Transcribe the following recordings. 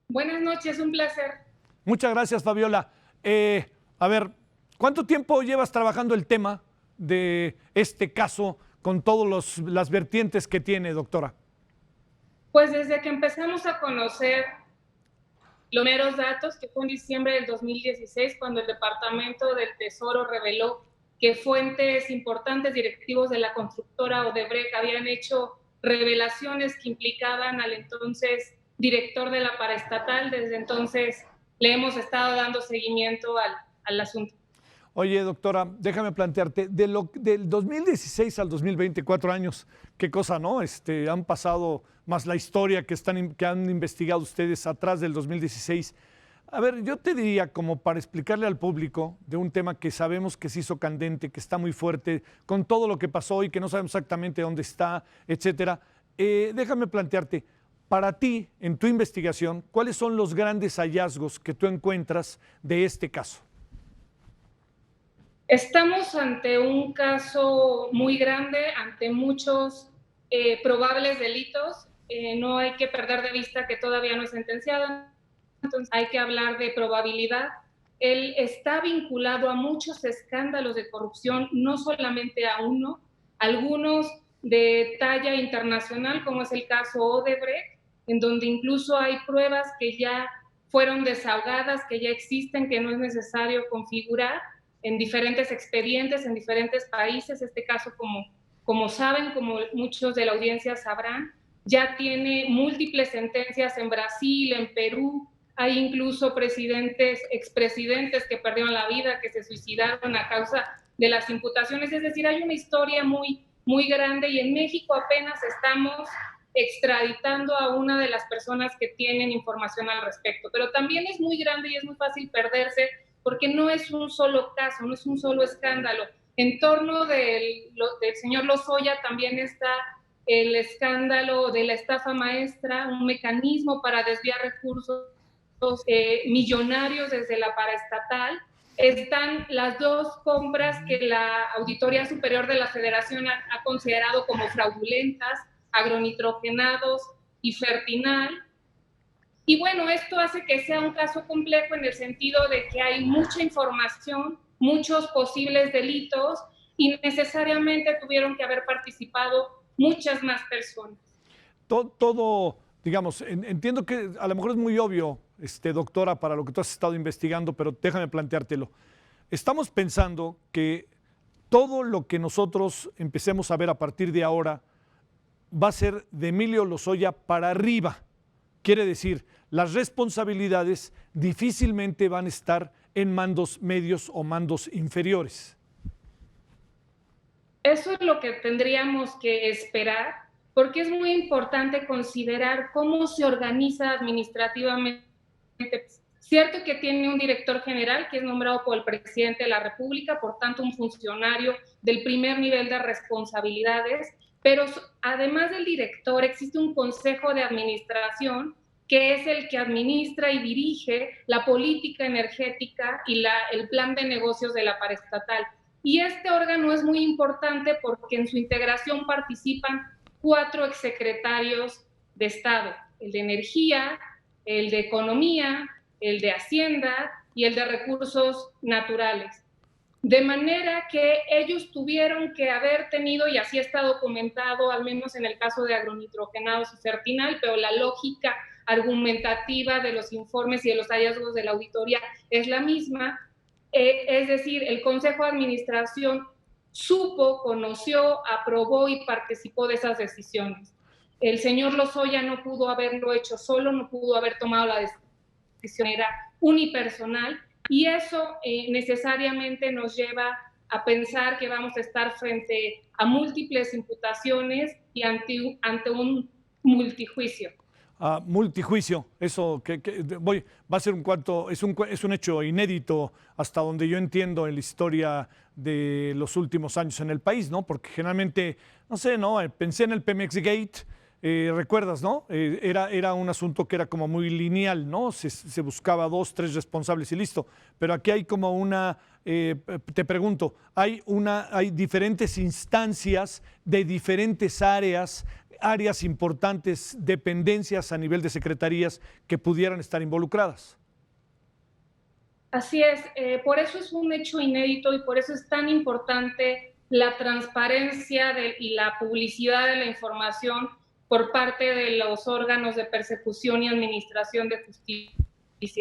Buenas noches, un placer. Muchas gracias, Fabiola. A ver, ¿cuánto tiempo llevas trabajando el tema de este caso con todas las vertientes que tiene, doctora? Pues desde que empezamos a conocer los primeros datos, que fue en diciembre del 2016, cuando el Departamento del Tesoro reveló que fuentes importantes directivos de la constructora Odebrecht habían hecho revelaciones que implicaban al entonces director de la paraestatal. Desde entonces le hemos estado dando seguimiento al asunto. Oye, doctora, déjame plantearte, del 2016 al 2020, 4 años, qué cosa, ¿no? Han pasado más la historia que han investigado ustedes atrás del 2016. A ver, yo te diría, como para explicarle al público de un tema que sabemos que se hizo candente, que está muy fuerte, con todo lo que pasó y que no sabemos exactamente dónde está, etcétera. Déjame plantearte, para ti, en tu investigación, ¿cuáles son los grandes hallazgos que tú encuentras de este caso? Estamos ante un caso muy grande, ante muchos probables delitos. No hay que perder de vista que todavía no es sentenciado, entonces hay que hablar de probabilidad. Él está vinculado a muchos escándalos de corrupción, no solamente a uno, algunos de talla internacional, como es el caso Odebrecht, en donde incluso hay pruebas que ya fueron desahogadas, que ya existen, que no es necesario configurar en diferentes expedientes, en diferentes países. Este caso, como saben, como muchos de la audiencia sabrán, ya tiene múltiples sentencias en Brasil, en Perú. Hay incluso presidentes, expresidentes que perdieron la vida, que se suicidaron a causa de las imputaciones. Es decir, hay una historia muy grande, y en México apenas estamos extraditando a una de las personas que tienen información al respecto. Pero también es muy grande y es muy fácil perderse, porque no es un solo caso, no es un solo escándalo. En torno del señor Lozoya también está el escándalo de la estafa maestra, un mecanismo para desviar recursos millonarios desde la paraestatal. Están las dos compras que la Auditoría Superior de la Federación ha considerado como fraudulentas, agronitrogenados y Fertinal. Y bueno, esto hace que sea un caso complejo en el sentido de que hay mucha información, muchos posibles delitos, y necesariamente tuvieron que haber participado muchas más personas. Todo, digamos, entiendo que a lo mejor es muy obvio, doctora, para lo que tú has estado investigando, pero déjame planteártelo. Estamos pensando que todo lo que nosotros empecemos a ver a partir de ahora va a ser de Emilio Lozoya para arriba. Quiere decir, las responsabilidades difícilmente van a estar en mandos medios o mandos inferiores. Eso es lo que tendríamos que esperar, porque es muy importante considerar cómo se organiza administrativamente. Cierto que tiene un director general que es nombrado por el presidente de la República, por tanto un funcionario del primer nivel de responsabilidades, pero además del director existe un consejo de administración que es el que administra y dirige la política energética y el plan de negocios de la paraestatal. Y este órgano es muy importante porque en su integración participan 4 exsecretarios de Estado: el de Energía, el de Economía, el de Hacienda y el de Recursos Naturales. De manera que ellos tuvieron que haber tenido, y así está documentado, al menos en el caso de agronitrogenados y Fertinal, pero la lógica argumentativa de los informes y de los hallazgos de la auditoría es la misma. Es decir, el Consejo de Administración supo, conoció, aprobó y participó de esas decisiones. El señor Lozoya no pudo haberlo hecho solo, no pudo haber tomado la decisión, era unipersonal, y eso necesariamente nos lleva a pensar que vamos a estar frente a múltiples imputaciones y ante un multijuicio. Multijuicio, eso va a ser es un hecho inédito hasta donde yo entiendo en la historia de los últimos años en el país, ¿no? Porque generalmente, no sé, ¿no? Pensé en el Pemex Gate, ¿Recuerdas, no? Era un asunto que era como muy lineal, ¿no? Se buscaba 2, 3 responsables y listo. Pero aquí hay como te pregunto, hay diferentes instancias de diferentes áreas importantes, dependencias a nivel de secretarías que pudieran estar involucradas. Así es, por eso es un hecho inédito y por eso es tan importante la transparencia y la publicidad de la información por parte de los órganos de persecución y administración de justicia.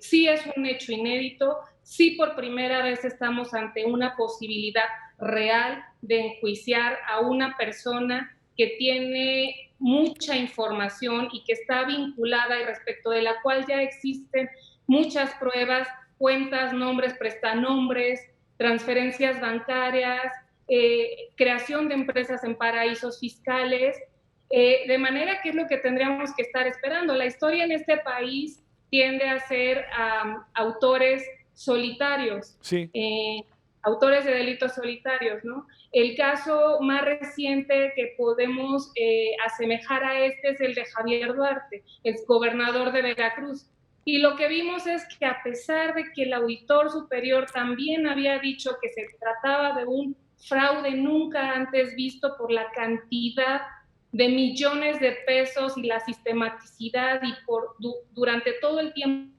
Sí es un hecho inédito, sí por primera vez estamos ante una posibilidad real de enjuiciar a una persona que tiene mucha información y que está vinculada y respecto de la cual ya existen muchas pruebas, cuentas, nombres, prestanombres, transferencias bancarias, creación de empresas en paraísos fiscales, de manera que es lo que tendríamos que estar esperando. La historia en este país tiende a ser autores solitarios, Sí. autores de delitos solitarios, ¿no? El caso más reciente que podemos asemejar a este es el de Javier Duarte, exgobernador de Veracruz. Y lo que vimos es que a pesar de que el auditor superior también había dicho que se trataba de un fraude nunca antes visto por la cantidad de millones de pesos y la sistematicidad y durante todo el tiempo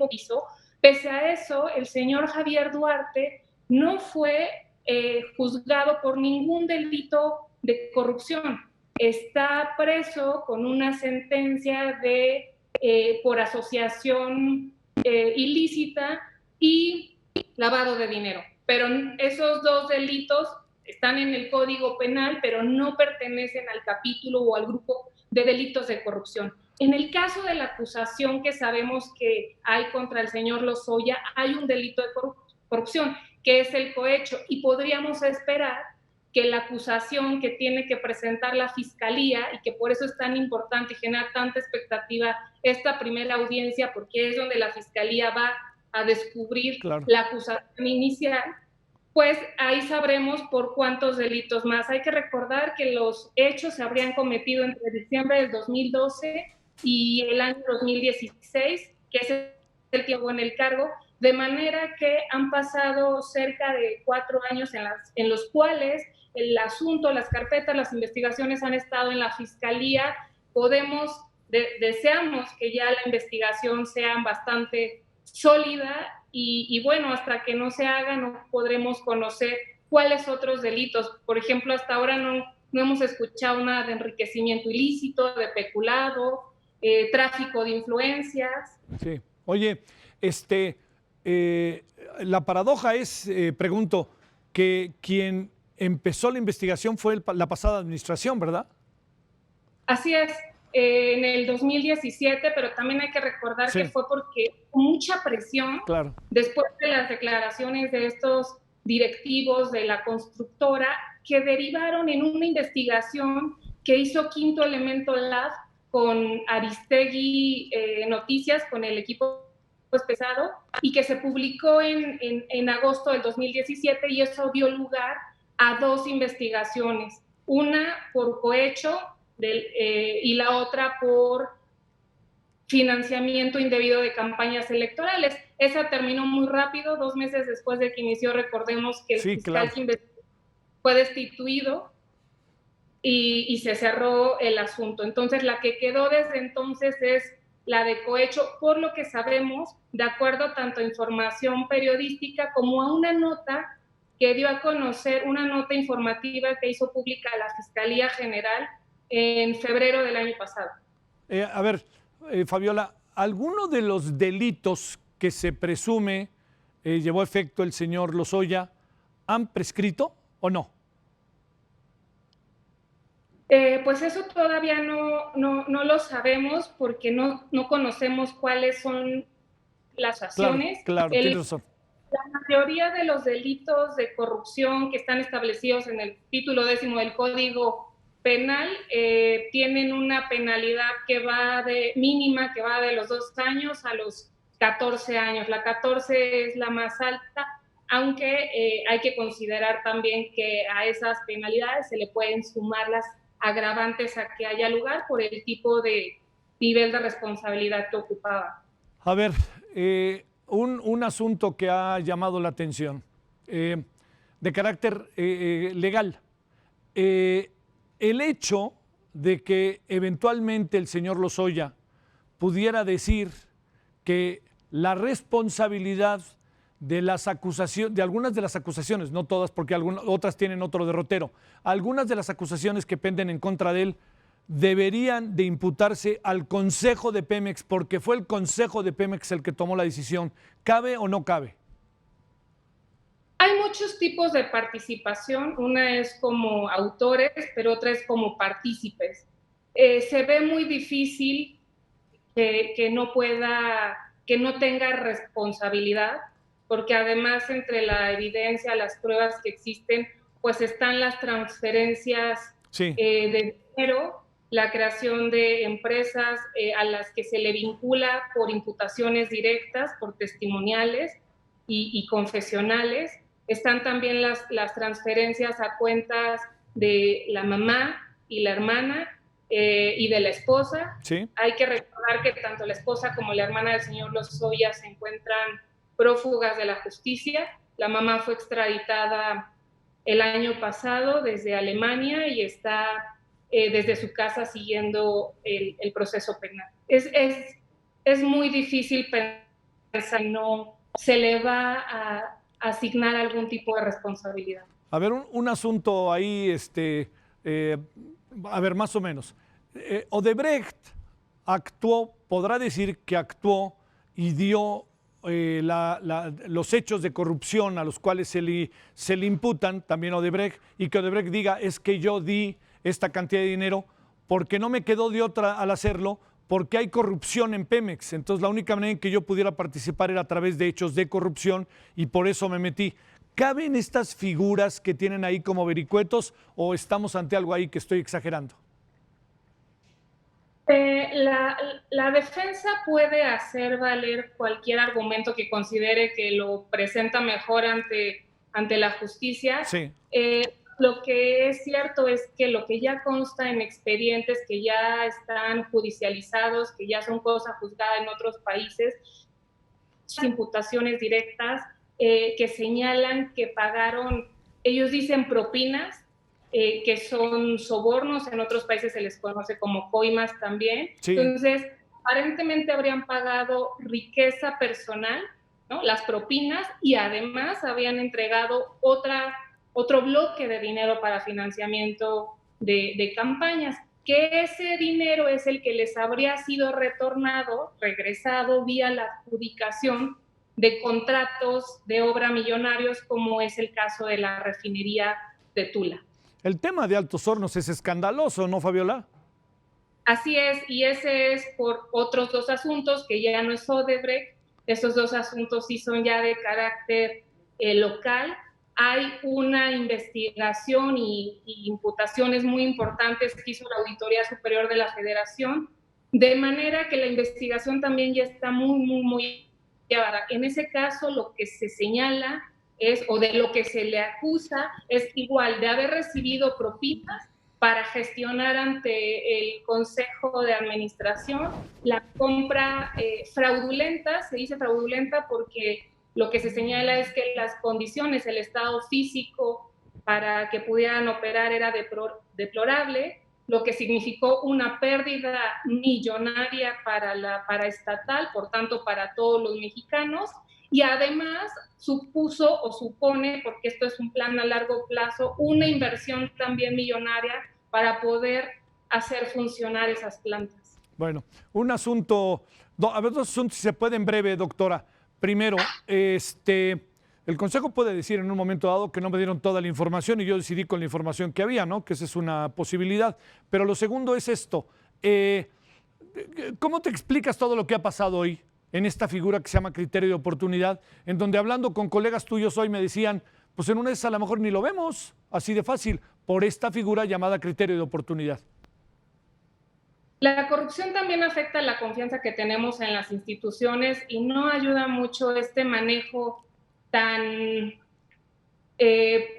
que hizo, pese a eso, el señor Javier Duarte no fue juzgado por ningún delito de corrupción. Está preso con una sentencia por asociación ilícita y lavado de dinero. Pero esos dos delitos están en el Código Penal, pero no pertenecen al capítulo o al grupo de delitos de corrupción. En el caso de la acusación que sabemos que hay contra el señor Lozoya, hay un delito de corrupción, que es el cohecho, y podríamos esperar que la acusación que tiene que presentar la Fiscalía, y que por eso es tan importante y genera tanta expectativa esta primera audiencia, porque es donde la Fiscalía va a descubrir la acusación inicial, pues ahí sabremos por cuántos delitos más. Hay que recordar que los hechos se habrían cometido entre diciembre del 2012 y el año 2016, que es el tiempo en el cargo, de manera que han pasado cerca de 4 años en los cuales el asunto, las carpetas, las investigaciones han estado en la Fiscalía. Deseamos que ya la investigación sea bastante sólida y bueno, hasta que no se haga no podremos conocer cuáles otros delitos. Por ejemplo, hasta ahora no hemos escuchado nada de enriquecimiento ilícito, de peculado, tráfico de influencias. Sí. Oye, la paradoja es, pregunto, que quien empezó la investigación fue la pasada administración, ¿verdad? Así es, en el 2017, pero también hay que recordar que fue porque mucha presión, después de las declaraciones de estos directivos de la constructora, que derivaron en una investigación que hizo Quinto Elemento Lab con Aristegui Noticias, con el equipo pesado, y que se publicó en agosto del 2017, y eso dio lugar a 2 investigaciones, una por cohecho y la otra por financiamiento indebido de campañas electorales. Esa terminó muy rápido, 2 meses después de que inició. Recordemos que el fiscal fue destituido y se cerró el asunto. Entonces, la que quedó desde entonces es la de cohecho, por lo que sabemos, de acuerdo tanto a información periodística como a una nota que dio a conocer, una nota informativa que hizo pública la Fiscalía General en febrero del año pasado. A ver, Fabiola, ¿alguno de los delitos que se presume llevó a efecto el señor Lozoya han prescrito o no? Pues eso todavía no lo sabemos porque no conocemos cuáles son las acciones. Claro, tienes razón. La mayoría de los delitos de corrupción que están establecidos en el título 10 del Código Penal tienen una penalidad que va mínima, que va de los 2 años a los 14 años. La 14 es la más alta, aunque hay que considerar también que a esas penalidades se le pueden sumar las agravantes a que haya lugar por el tipo de nivel de responsabilidad que ocupaba. A ver, un asunto que ha llamado la atención, de carácter legal. El hecho de que eventualmente el señor Lozoya pudiera decir que la responsabilidad de las acusaciones, de algunas de las acusaciones, no todas porque otras tienen otro derrotero, algunas de las acusaciones que penden en contra de él deberían de imputarse al Consejo de Pemex porque fue el Consejo de Pemex el que tomó la decisión. ¿Cabe o no cabe? Hay muchos tipos de participación, una es como autores, pero otra es como partícipes. Se ve muy difícil que no tenga responsabilidad, porque además entre la evidencia, las pruebas que existen, pues están las transferencias Sí. de dinero, la creación de empresas a las que se le vincula por imputaciones directas, por testimoniales y confesionales. Están también las transferencias a cuentas de la mamá y la hermana y de la esposa. Sí. Hay que recordar que tanto la esposa como la hermana del señor Lozoya se encuentran prófugas de la justicia. La mamá fue extraditada el año pasado desde Alemania y está desde su casa siguiendo el proceso penal. Es muy difícil pensar que no se le va a asignar algún tipo de responsabilidad. A ver, un asunto ahí, a ver, más o menos. Odebrecht actuó, podrá decir que actuó y dio los hechos de corrupción a los cuales se le imputan también a Odebrecht, y que Odebrecht diga es que yo di esta cantidad de dinero porque no me quedó de otra al hacerlo, porque hay corrupción en Pemex. Entonces la única manera en que yo pudiera participar era a través de hechos de corrupción y por eso me metí. ¿Caben estas figuras que tienen ahí como vericuetos o estamos ante algo ahí que estoy exagerando? La defensa puede hacer valer cualquier argumento que considere que lo presenta mejor ante la justicia. Sí. Lo que es cierto es que lo que ya consta en expedientes que ya están judicializados, que ya son cosa juzgada en otros países, imputaciones directas que señalan que pagaron, ellos dicen propinas, que son sobornos, en otros países se les conoce como coimas también. Sí. Entonces, aparentemente habrían pagado riqueza personal, ¿no? Las propinas, y además habían entregado otro bloque de dinero para financiamiento de campañas, que ese dinero es el que les habría sido regresado vía la adjudicación de contratos de obra millonarios, como es el caso de la refinería de Tula. El tema de Altos Hornos es escandaloso, ¿no, Fabiola? Así es, y ese es por otros dos asuntos que ya no es Odebrecht. Esos dos asuntos sí son ya de carácter local. Hay una investigación y imputaciones muy importantes que hizo la Auditoría Superior de la Federación, de manera que la investigación también ya está muy llevada. En ese caso, lo que se señala o de lo que se le acusa es igual de haber recibido propinas para gestionar ante el Consejo de Administración la compra fraudulenta. Se dice fraudulenta porque lo que se señala es que las condiciones, el estado físico para que pudieran operar era deplorable, lo que significó una pérdida millonaria para estatal, por tanto para todos los mexicanos, y además supuso o supone, porque esto es un plan a largo plazo, una inversión también millonaria para poder hacer funcionar esas plantas. Bueno, un asunto, a ver, dos asuntos si se puede en breve, doctora. Primero, el Consejo puede decir en un momento dado que no me dieron toda la información y yo decidí con la información que había, ¿no? Que esa es una posibilidad. Pero lo segundo es esto. ¿Cómo te explicas todo lo que ha pasado hoy en esta figura que se llama criterio de oportunidad, en donde hablando con colegas tuyos hoy me decían, pues en una de esas a lo mejor ni lo vemos, así de fácil, por esta figura llamada criterio de oportunidad? La corrupción también afecta la confianza que tenemos en las instituciones y no ayuda mucho este manejo tan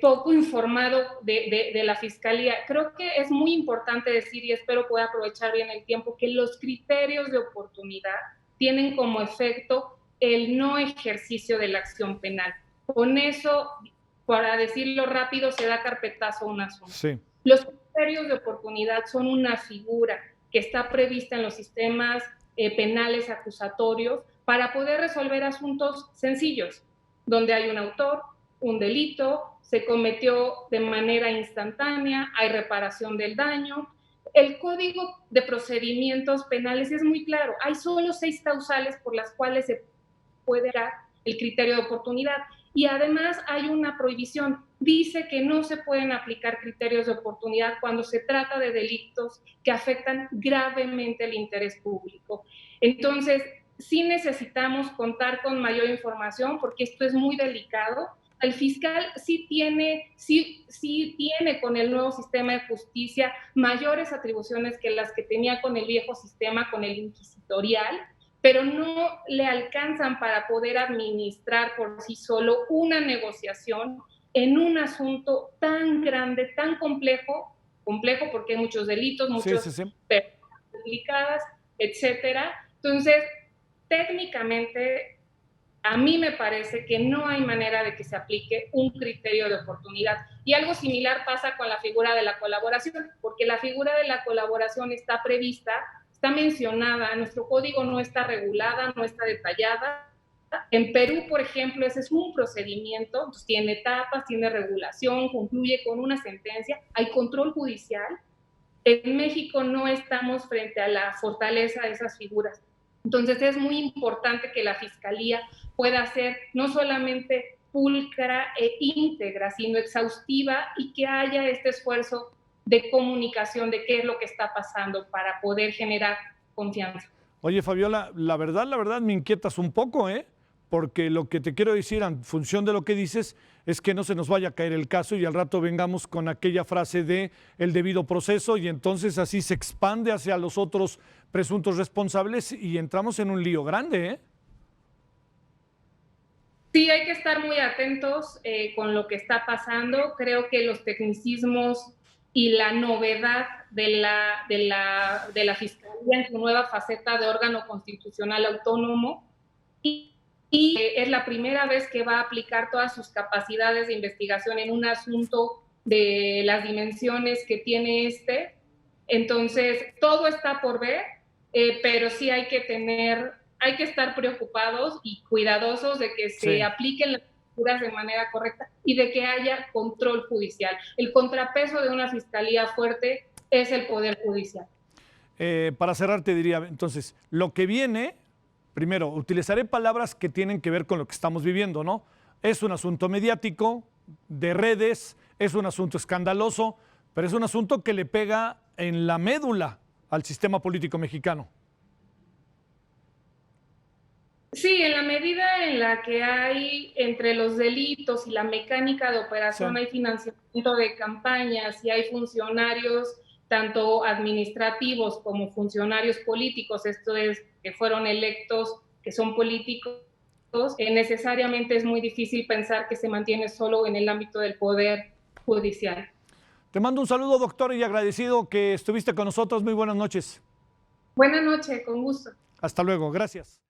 poco informado de la Fiscalía. Creo que es muy importante decir, y espero poder aprovechar bien el tiempo, que los criterios de oportunidad tienen como efecto el no ejercicio de la acción penal. Con eso, para decirlo rápido, se da carpetazo a un asunto. Sí. Los criterios de oportunidad son una figura que está prevista en los sistemas penales acusatorios para poder resolver asuntos sencillos, donde hay un autor, un delito, se cometió de manera instantánea, hay reparación del daño. El Código de Procedimientos Penales es muy claro, hay solo 6 causales por las cuales se puede dar el criterio de oportunidad. Y además hay una prohibición, dice que no se pueden aplicar criterios de oportunidad cuando se trata de delitos que afectan gravemente el interés público. Entonces, sí necesitamos contar con mayor información porque esto es muy delicado. El fiscal sí tiene con el nuevo sistema de justicia mayores atribuciones que las que tenía con el viejo sistema, con el inquisitorial, pero no le alcanzan para poder administrar por sí solo una negociación en un asunto tan grande, tan complejo porque hay muchos delitos, muchas personas implicadas, etcétera. Entonces, técnicamente, a mí me parece que no hay manera de que se aplique un criterio de oportunidad. Y algo similar pasa con la figura de la colaboración, porque la figura de la colaboración está prevista, está mencionada, nuestro código no está regulada, no está detallada. En Perú, por ejemplo, ese es un procedimiento, entonces tiene etapas, tiene regulación, concluye con una sentencia, hay control judicial. En México no estamos frente a la fortaleza de esas figuras. Entonces es muy importante que la Fiscalía pueda ser no solamente pulcra e íntegra, sino exhaustiva, y que haya este esfuerzo de comunicación de qué es lo que está pasando para poder generar confianza. Oye, Fabiola, la verdad me inquietas un poco, porque lo que te quiero decir en función de lo que dices es que no se nos vaya a caer el caso y al rato vengamos con aquella frase de el debido proceso y entonces así se expande hacia los otros presuntos responsables y entramos en un lío grande, Sí, hay que estar muy atentos con lo que está pasando. Creo que los tecnicismos y la novedad de la Fiscalía en su nueva faceta de órgano constitucional autónomo y es la primera vez que va a aplicar todas sus capacidades de investigación en un asunto de las dimensiones que tiene este. Entonces, todo está por ver, pero sí hay que estar preocupados y cuidadosos de que se apliquen las figuras de manera correcta y de que haya control judicial. El contrapeso de una fiscalía fuerte es el poder judicial. Para cerrar te diría, entonces, lo que viene, primero, utilizaré palabras que tienen que ver con lo que estamos viviendo, ¿no? Es un asunto mediático, de redes, es un asunto escandaloso, pero es un asunto que le pega en la médula al sistema político mexicano. Sí, en la medida en la que hay entre los delitos y la mecánica de operación, hay financiamiento de campañas y hay funcionarios tanto administrativos como funcionarios políticos, esto es, que fueron electos, que son políticos, necesariamente es muy difícil pensar que se mantiene solo en el ámbito del poder judicial. Te mando un saludo, doctor, y agradecido que estuviste con nosotros. Muy buenas noches. Buenas noches, con gusto. Hasta luego, gracias.